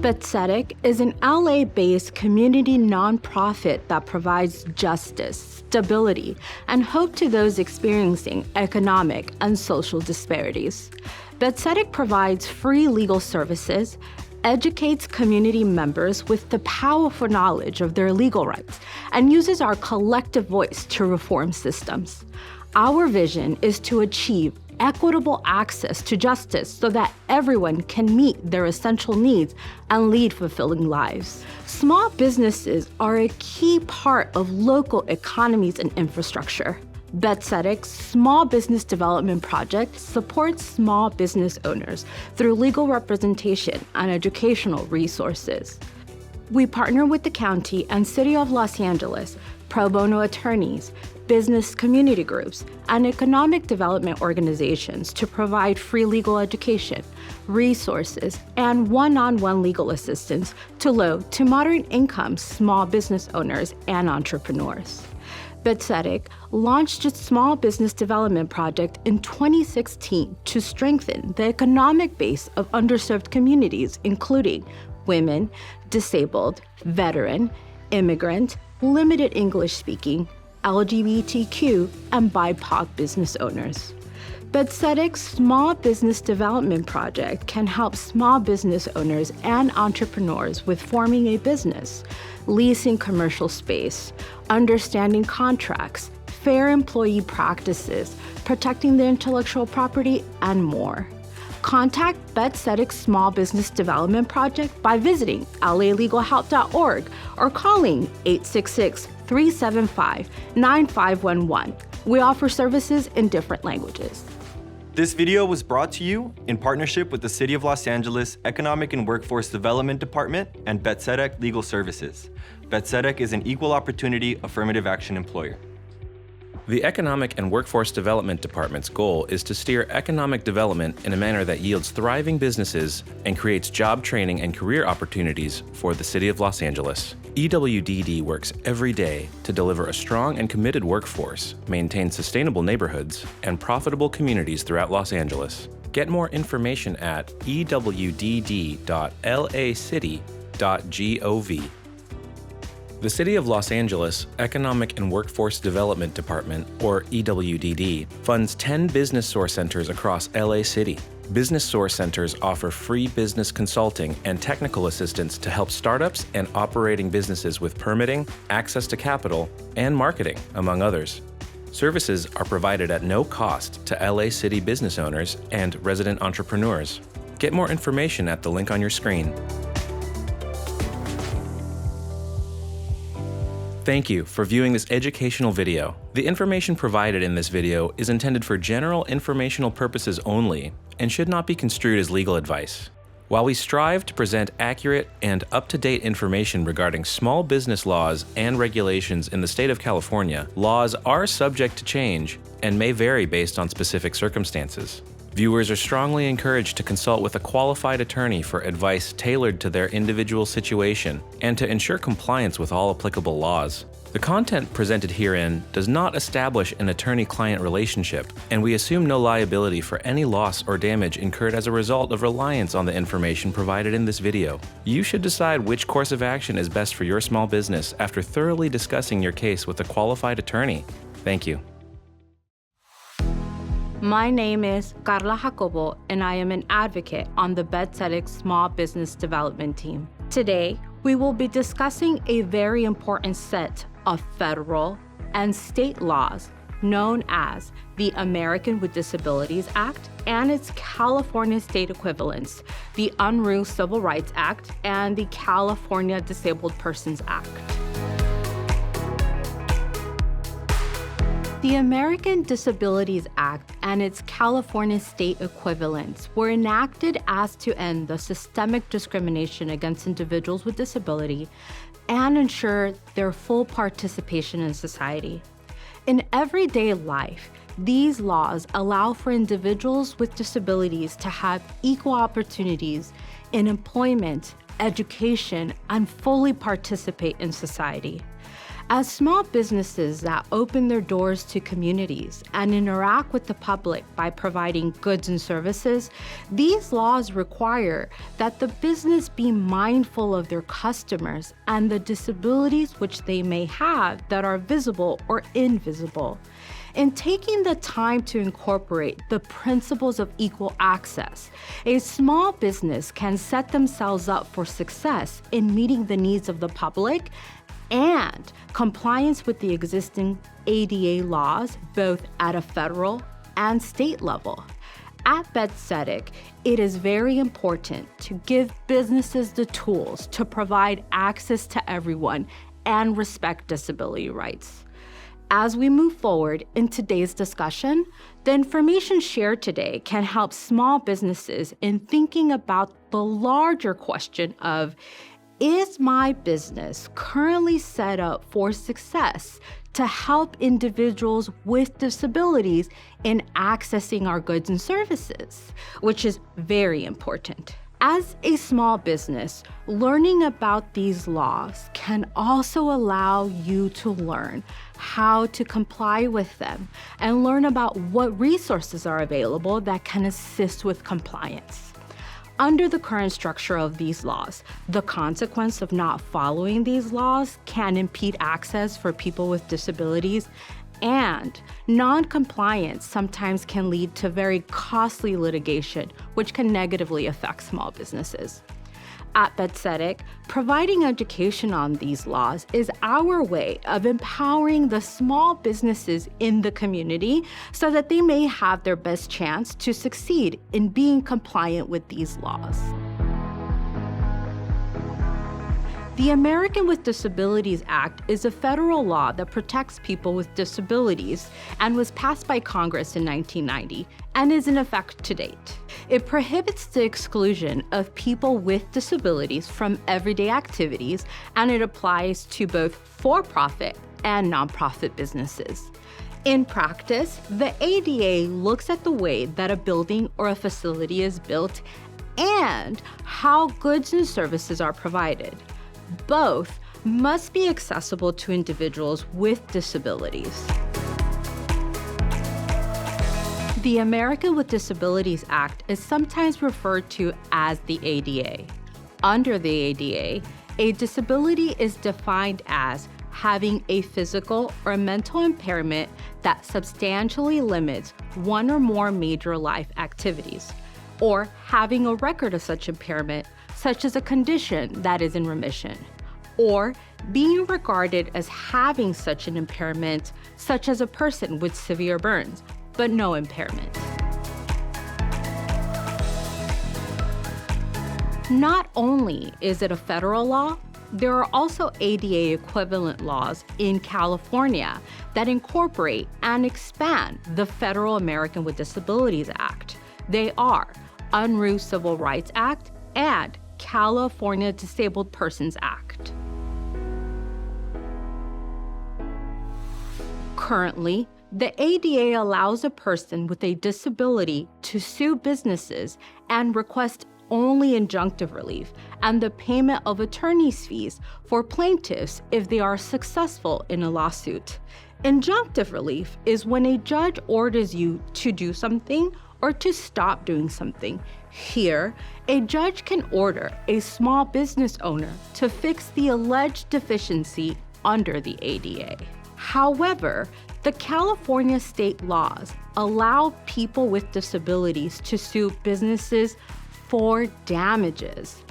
BetSetic is an LA-based community nonprofit that provides justice, stability, and hope to those experiencing economic and social disparities. BetSetic provides free legal services, educates community members with the powerful knowledge of their legal rights, and uses our collective voice to reform systems. Our vision is to achieve equitable access to justice so that everyone can meet their essential needs and lead fulfilling lives. Small businesses are a key part of local economies and infrastructure. BetSetic's Small Business Development Project supports small business owners through legal representation and educational resources. We partner with the County and City of Los Angeles, pro bono attorneys, business community groups, and economic development organizations to provide free legal education, resources, and one-on-one legal assistance to low to moderate income small business owners and entrepreneurs. BetSetic launched its Small Business Development Project in 2016 to strengthen the economic base of underserved communities, including women, disabled, veteran, immigrant, limited English-speaking, LGBTQ, and BIPOC business owners. BetSetic's Small Business Development Project can help small business owners and entrepreneurs with forming a business, leasing commercial space, understanding contracts, fair employee practices, protecting their intellectual property, and more. Contact BetSetic's Small Business Development Project by visiting lalegalhelp.org or calling 866-375-9511. We offer services in different languages. This video was brought to you in partnership with the City of Los Angeles Economic and Workforce Development Department and BetSetic Legal Services. BetSetic is an equal opportunity affirmative action employer. The Economic and Workforce Development Department's goal is to steer economic development in a manner that yields thriving businesses and creates job training and career opportunities for the City of Los Angeles. EWDD works every day to deliver a strong and committed workforce, maintain sustainable neighborhoods, and profitable communities throughout Los Angeles. Get more information at ewdd.lacity.gov. The City of Los Angeles Economic and Workforce Development Department, or EWDD, funds 10 business source centers across LA City. Business source centers offer free business consulting and technical assistance to help startups and operating businesses with permitting, access to capital, and marketing, among others. Services are provided at no cost to LA City business owners and resident entrepreneurs. Get more information at the link on your screen. Thank you for viewing this educational video. The information provided in this video is intended for general informational purposes only and should not be construed as legal advice. While we strive to present accurate and up-to-date information regarding small business laws and regulations in the state of California, laws are subject to change and may vary based on specific circumstances. Viewers are strongly encouraged to consult with a qualified attorney for advice tailored to their individual situation and to ensure compliance with all applicable laws. The content presented herein does not establish an attorney-client relationship, and we assume no liability for any loss or damage incurred as a result of reliance on the information provided in this video. You should decide which course of action is best for your small business after thoroughly discussing your case with a qualified attorney. Thank you. My name is Carla Jacobo, and I am an advocate on the BetSetic Small Business Development Team. Today, we will be discussing a very important set of federal and state laws known as the American with Disabilities Act and its California state equivalents, the Unruh Civil Rights Act and the California Disabled Persons Act. The American Disabilities Act and its California state equivalents were enacted as to end the systemic discrimination against individuals with disability and ensure their full participation in society. In everyday life, these laws allow for individuals with disabilities to have equal opportunities in employment, education, and fully participate in society. As small businesses that open their doors to communities and interact with the public by providing goods and services, these laws require that the business be mindful of their customers and the disabilities which they may have that are visible or invisible. In taking the time to incorporate the principles of equal access, a small business can set themselves up for success in meeting the needs of the public and compliance with the existing ADA laws, both at a federal and state level. At BetSEDEC, it is very important to give businesses the tools to provide access to everyone and respect disability rights. As we move forward in today's discussion, the information shared today can help small businesses in thinking about the larger question of, is my business currently set up for success to help individuals with disabilities in accessing our goods and services, which is very important. As a small business, learning about these laws can also allow you to learn how to comply with them and learn about what resources are available that can assist with compliance. Under the current structure of these laws, the consequence of not following these laws can impede access for people with disabilities, and non-compliance sometimes can lead to very costly litigation, which can negatively affect small businesses. At BetSEDEC, providing education on these laws is our way of empowering the small businesses in the community so that they may have their best chance to succeed in being compliant with these laws. The American with Disabilities Act is a federal law that protects people with disabilities and was passed by Congress in 1990 and is in effect to date. It prohibits the exclusion of people with disabilities from everyday activities, and it applies to both for-profit and nonprofit businesses. In practice, the ADA looks at the way that a building or a facility is built and how goods and services are provided. Both must be accessible to individuals with disabilities. The American with Disabilities Act is sometimes referred to as the ADA. Under the ADA, a disability is defined as having a physical or mental impairment that substantially limits one or more major life activities, or having a record of such impairment, such as a condition that is in remission, or being regarded as having such an impairment, such as a person with severe burns, but no impairment. Not only is it a federal law, there are also ADA equivalent laws in California that incorporate and expand the federal American with Disabilities Act. They are Unruh Civil Rights Act and California Disabled Persons Act. Currently, the ADA allows a person with a disability to sue businesses and request only injunctive relief and the payment of attorney's fees for plaintiffs if they are successful in a lawsuit. Injunctive relief is when a judge orders you to do something or to stop doing something. Here, a judge can order a small business owner to fix the alleged deficiency under the ADA. However, the California state laws allow people with disabilities to sue businesses for damages.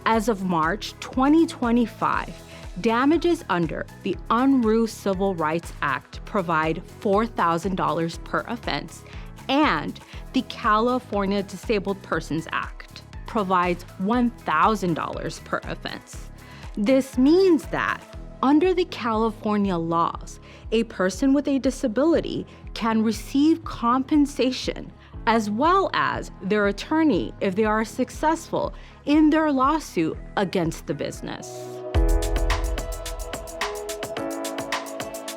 As of March 2025, damages under the Unruh Civil Rights Act provide $4,000 per offense, and the California Disabled Persons Act provides $1,000 per offense. This means that under the California laws, a person with a disability can receive compensation as well as their attorney if they are successful in their lawsuit against the business.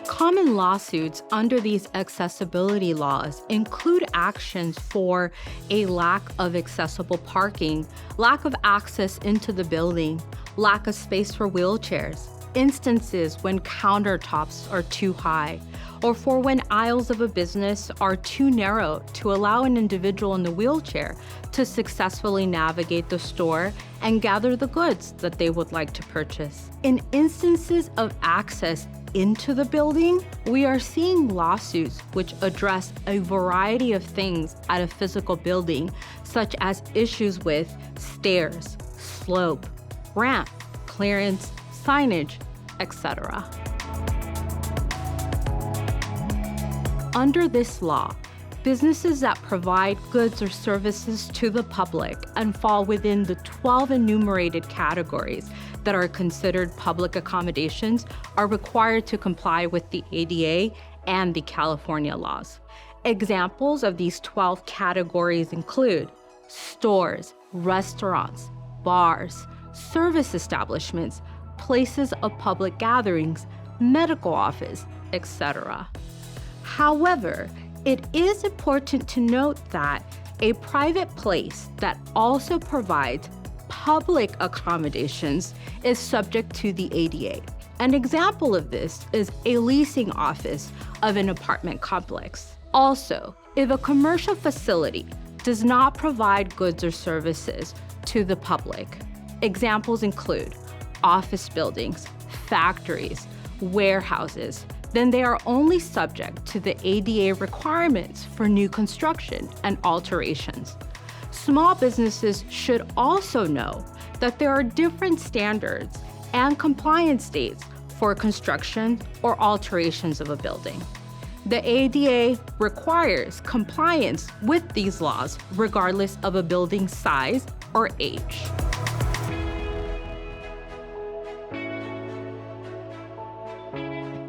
Common lawsuits under these accessibility laws include actions for a lack of accessible parking, lack of access into the building, lack of space for wheelchairs, instances when countertops are too high, or for when aisles of a business are too narrow to allow an individual in the wheelchair to successfully navigate the store and gather the goods that they would like to purchase. In instances of access into the building, we are seeing lawsuits which address a variety of things at a physical building, such as issues with stairs, slope, ramp, clearance, signage, etc. Under this law, businesses that provide goods or services to the public and fall within the 12 enumerated categories that are considered public accommodations are required to comply with the ADA and the California laws. Examples of these 12 categories include stores, restaurants, bars, service establishments, places of public gatherings, medical office, etc. However, it is important to note that a private place that also provides public accommodations is subject to the ADA. An example of this is a leasing office of an apartment complex. Also, if a commercial facility does not provide goods or services to the public, examples include office buildings, factories, warehouses, then they are only subject to the ADA requirements for new construction and alterations. Small businesses should also know that there are different standards and compliance dates for construction or alterations of a building. The ADA requires compliance with these laws regardless of a building's size or age.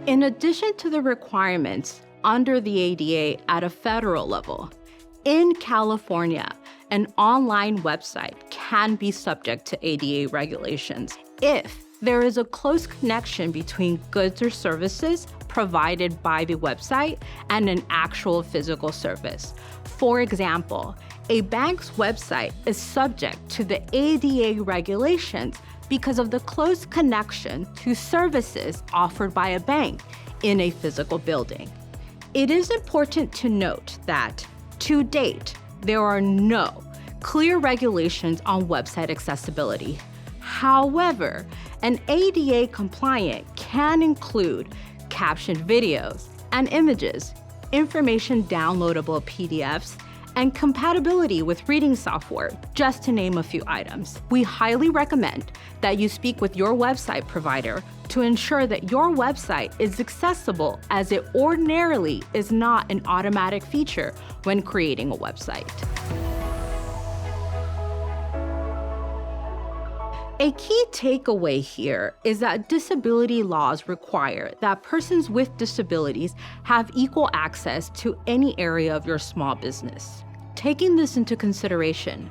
In addition to the requirements under the ADA at a federal level, in California, an online website can be subject to ADA regulations if there is a close connection between goods or services provided by the website and an actual physical service. For example, a bank's website is subject to the ADA regulations because of the close connection to services offered by a bank in a physical building. It is important to note that, to date, there are no clear regulations on website accessibility. However, an ADA compliant can include captioned videos and images, information downloadable PDFs, and compatibility with reading software, just to name a few items. We highly recommend that you speak with your website provider to ensure that your website is accessible, as it ordinarily is not an automatic feature when creating a website. A key takeaway here is that disability laws require that persons with disabilities have equal access to any area of your small business. Taking this into consideration,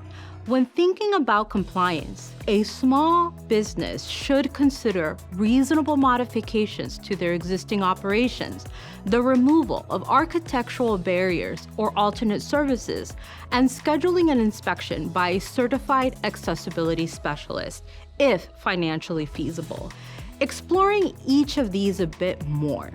when thinking about compliance, a small business should consider reasonable modifications to their existing operations, the removal of architectural barriers or alternate services, and scheduling an inspection by a certified accessibility specialist, if financially feasible. Exploring each of these a bit more,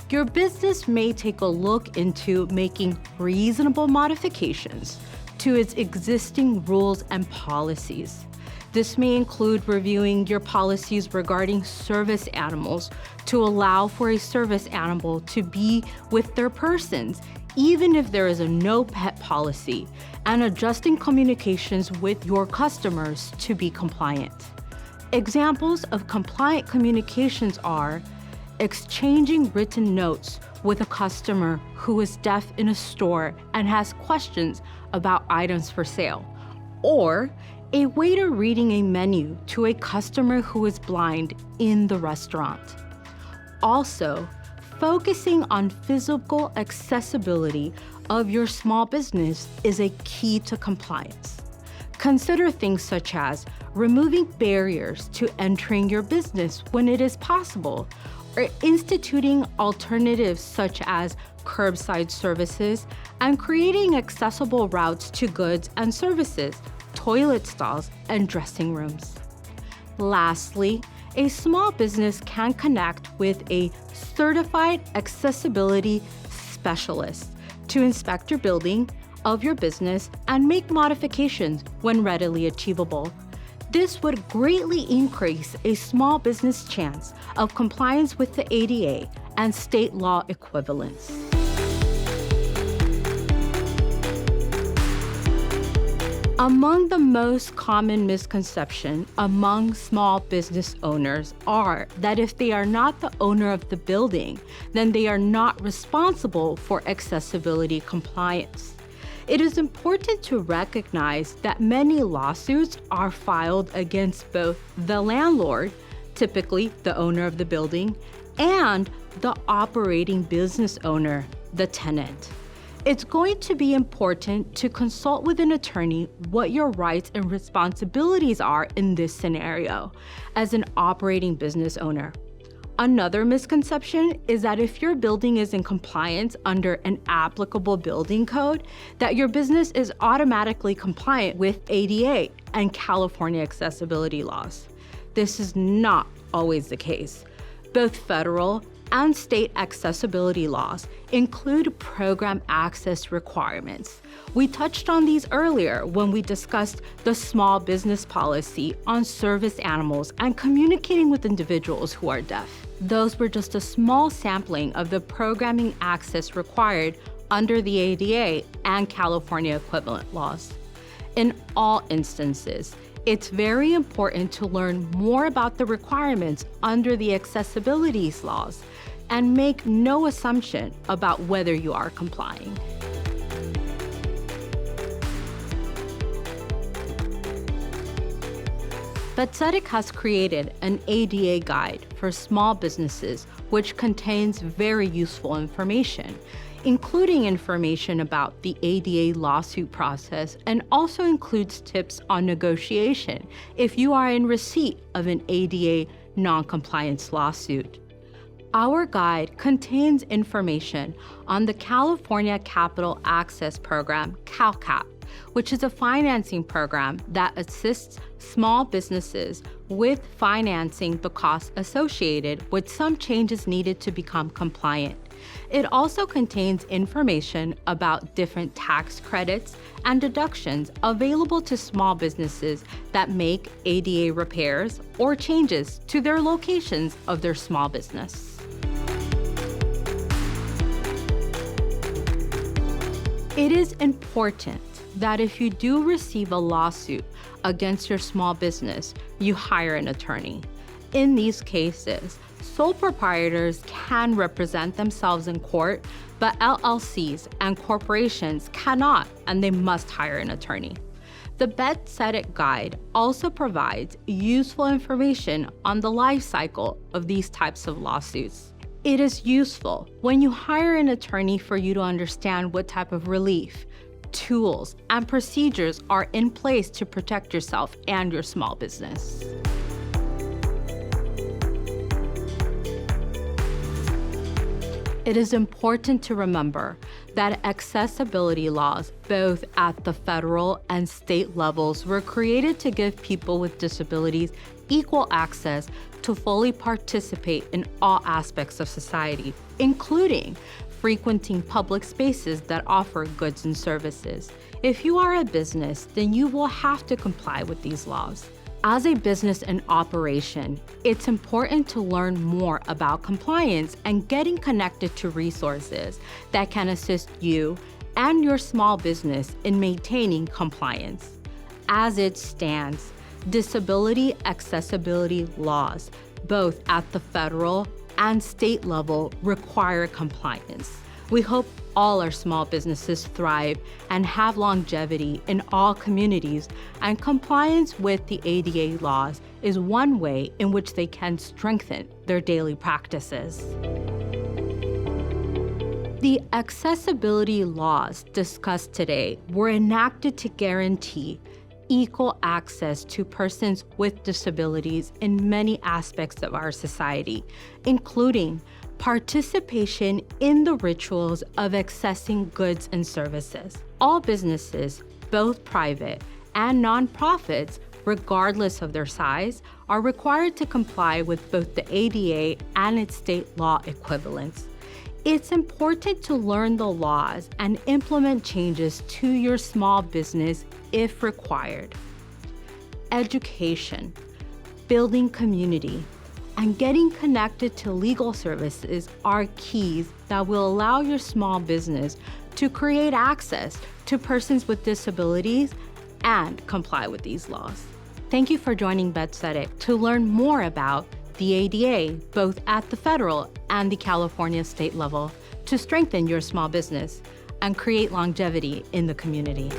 your business may take a look into making reasonable modifications to its existing rules and policies. This may include reviewing your policies regarding service animals to allow for a service animal to be with their persons, even if there is a no pet policy, and adjusting communications with your customers to be compliant. Examples of compliant communications are exchanging written notes with a customer who is deaf in a store and has questions about items for sale, or a waiter reading a menu to a customer who is blind in the restaurant. Also, focusing on physical accessibility of your small business is a key to compliance. Consider things such as removing barriers to entering your business when it is possible, or instituting alternatives such as curbside services and creating accessible routes to goods and services, toilet stalls, and dressing rooms. Lastly, a small business can connect with a certified accessibility specialist to inspect your building of your business and make modifications when readily achievable. This would greatly increase a small business chance of compliance with the ADA and state law equivalents. Among the most common misconceptions among small business owners are that if they are not the owner of the building, then they are not responsible for accessibility compliance. It is important to recognize that many lawsuits are filed against both the landlord, typically the owner of the building, and the operating business owner, the tenant. It's going to be important to consult with an attorney what your rights and responsibilities are in this scenario as an operating business owner. Another misconception is that if your building is in compliance under an applicable building code, that your business is automatically compliant with ADA and California accessibility laws. This is not always the case. Both federal and state accessibility laws include program access requirements. We touched on these earlier when we discussed the small business policy on service animals and communicating with individuals who are deaf. Those were just a small sampling of the programming access required under the ADA and California equivalent laws. In all instances, it's very important to learn more about the requirements under the accessibility laws and make no assumption about whether you are complying. BetSetic has created an ADA guide for small businesses which contains very useful information, including information about the ADA lawsuit process and also includes tips on negotiation if you are in receipt of an ADA non-compliance lawsuit. Our guide contains information on the California Capital Access Program, CalCAP, which is a financing program that assists small businesses with financing the costs associated with some changes needed to become compliant. It also contains information about different tax credits and deductions available to small businesses that make ADA repairs or changes to their locations of their small business. It is important that if you do receive a lawsuit against your small business, you hire an attorney. In these cases, sole proprietors can represent themselves in court, but LLCs and corporations cannot, and they must hire an attorney. The BetSetic guide also provides useful information on the life cycle of these types of lawsuits. It is useful when you hire an attorney for you to understand what type of relief, tools, and procedures are in place to protect yourself and your small business. It is important to remember that accessibility laws, both at the federal and state levels, were created to give people with disabilities equal access to fully participate in all aspects of society, including frequenting public spaces that offer goods and services. If you are a business, then you will have to comply with these laws. As a business in operation, it's important to learn more about compliance and getting connected to resources that can assist you and your small business in maintaining compliance. As it stands, disability accessibility laws, both at the federal and state level, require compliance. We hope all our small businesses thrive and have longevity in all communities, and compliance with the ADA laws is one way in which they can strengthen their daily practices. The accessibility laws discussed today were enacted to guarantee equal access to persons with disabilities in many aspects of our society, including participation in the rituals of accessing goods and services. All businesses, both private and nonprofits, regardless of their size, are required to comply with both the ADA and its state law equivalents. It's important to learn the laws and implement changes to your small business if required. Education, building community, and getting connected to legal services are keys that will allow your small business to create access to persons with disabilities and comply with these laws. Thank you for joining BetSEDIC to learn more about the ADA, both at the federal and the California state level, to strengthen your small business and create longevity in the community.